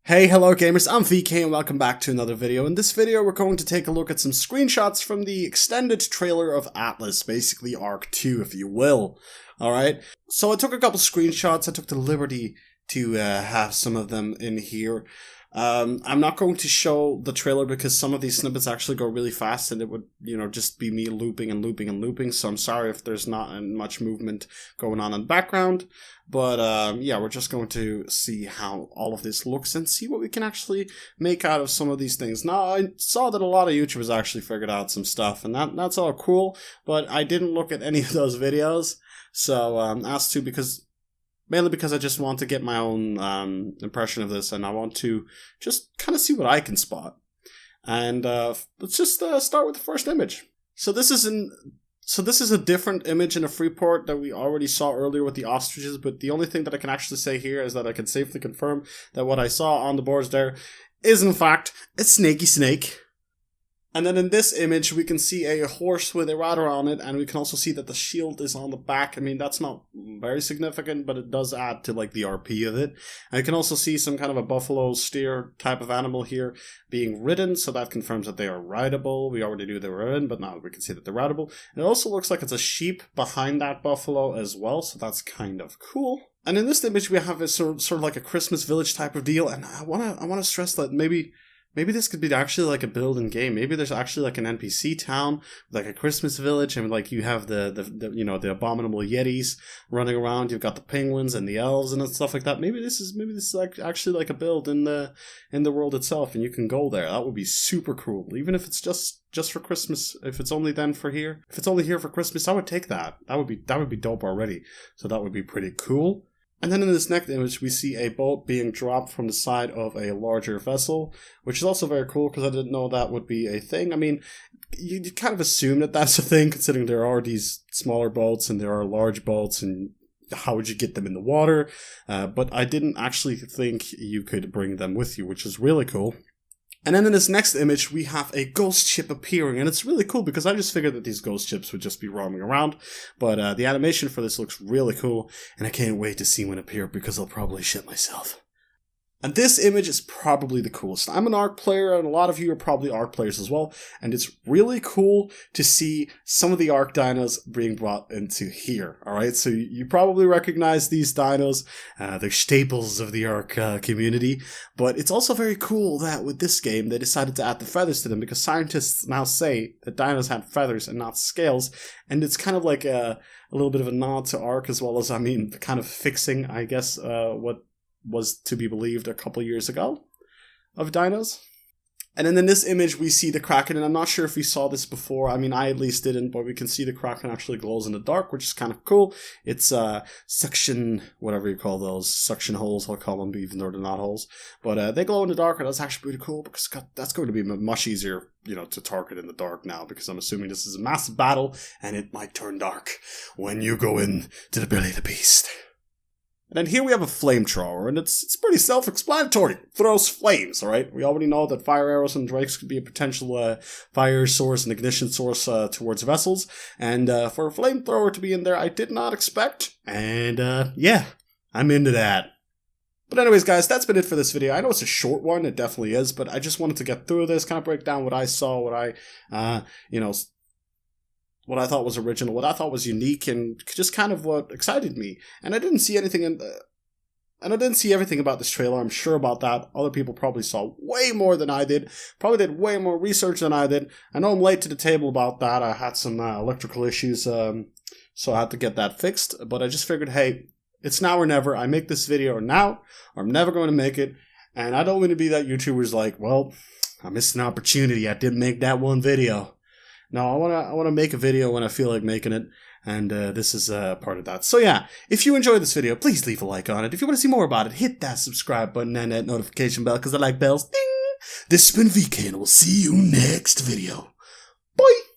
Hey, hello gamers, I'm VK and welcome back to another video. In this video we're going to take a look at some screenshots from the extended trailer of Atlas, basically Arc 2 if you will. Alright, so I took a couple screenshots, I took the liberty to have some of them in here. I'm not going to show the trailer because some of these snippets actually go really fast and it would, just be me looping and looping and looping, so I'm sorry if there's not much movement going on in the background. But yeah, we're just going to see how all of this looks and see what we can actually make out of some of these things. Now, I saw that a lot of YouTubers actually figured out some stuff, and that's all cool, but I didn't look at any of those videos, so asked to mainly because I just want to get my own impression of this, and I want to just kind of see what I can spot. And let's just start with the first image. So this is a different image in a Freeport that we already saw earlier with the ostriches, but the only thing that I can actually say here is that I can safely confirm that what I saw on the boards there is in fact a snaky snake. And then in this image, we can see a horse with a rider on it, and we can also see that the shield is on the back. I mean, that's not very significant, but it does add to, like, the RP of it. And you can also see some kind of a buffalo steer type of animal here being ridden, so that confirms that they are rideable. We already knew they were ridden, but now we can see that they're rideable. And it also looks like it's a sheep behind that buffalo as well, so that's kind of cool. And in this image, we have a sort of like a Christmas village type of deal, and I wanna stress that maybe this could be actually like a build-in game. Maybe there's actually like an NPC town, like a Christmas village, and like you have the abominable yetis running around. You've got the penguins and the elves and stuff like that. Maybe this is like actually like a build in the world itself, and you can go there. That would be super cool. Even if it's just for Christmas. If it's only here for Christmas, I would take that. That would be dope already. So that would be pretty cool. And then in this next image, we see a boat being dropped from the side of a larger vessel, which is also very cool because I didn't know that would be a thing. I mean, you kind of assume that that's a thing, considering there are these smaller boats and there are large boats, and how would you get them in the water? But I didn't actually think you could bring them with you, which is really cool. And then in this next image, we have a ghost ship appearing, and it's really cool because I just figured that these ghost ships would just be roaming around, but the animation for this looks really cool, and I can't wait to see one appear because I'll probably shit myself. And this image is probably the coolest. I'm an Ark player, and a lot of you are probably Ark players as well, and it's really cool to see some of the Ark dinos being brought into here, alright? So you probably recognize these dinos, they're staples of the Ark community, but it's also very cool that with this game they decided to add the feathers to them, because scientists now say that dinos had feathers and not scales, and it's kind of like a little bit of a nod to Ark, as well as, I mean, kind of fixing, I guess, what was to be believed a couple years ago of dinos. And then in this image we see the Kraken, and I'm not sure if we saw this before. I mean, I at least didn't, but we can see the Kraken actually glows in the dark, which is kind of cool. It's suction, whatever you call those, suction holes, I'll call them, even though they're not holes. But they glow in the dark, and that's actually pretty cool because that's going to be much easier, to target in the dark now, because I'm assuming this is a massive battle and it might turn dark when you go in to the belly of the beast. And then here we have a Flamethrower, and it's pretty self-explanatory. It throws flames, alright? We already know that fire arrows and drakes could be a potential fire source and ignition source towards vessels. And for a Flamethrower to be in there, I did not expect. And yeah, I'm into that. But anyways, guys, that's been it for this video. I know it's a short one, it definitely is, but I just wanted to get through this, kind of break down what I saw, what I, what I thought was original, what I thought was unique, and just kind of what excited me. And I didn't see anything and I didn't see everything about this trailer, I'm sure about that. Other people probably saw way more than I did, probably did way more research than I did. I know I'm late to the table about that. I had some electrical issues, so I had to get that fixed. But I just figured, hey, it's now or never. I make this video now, or I'm never going to make it. And I don't want to be that YouTuber's like, well, I missed an opportunity. I didn't make that one video. No, I want to make a video when I feel like making it, and this is part of that. So yeah, if you enjoyed this video, please leave a like on it. If you want to see more about it, hit that subscribe button and that notification bell, because I like bells. Ding! This has been VK, and we'll see you next video. Bye!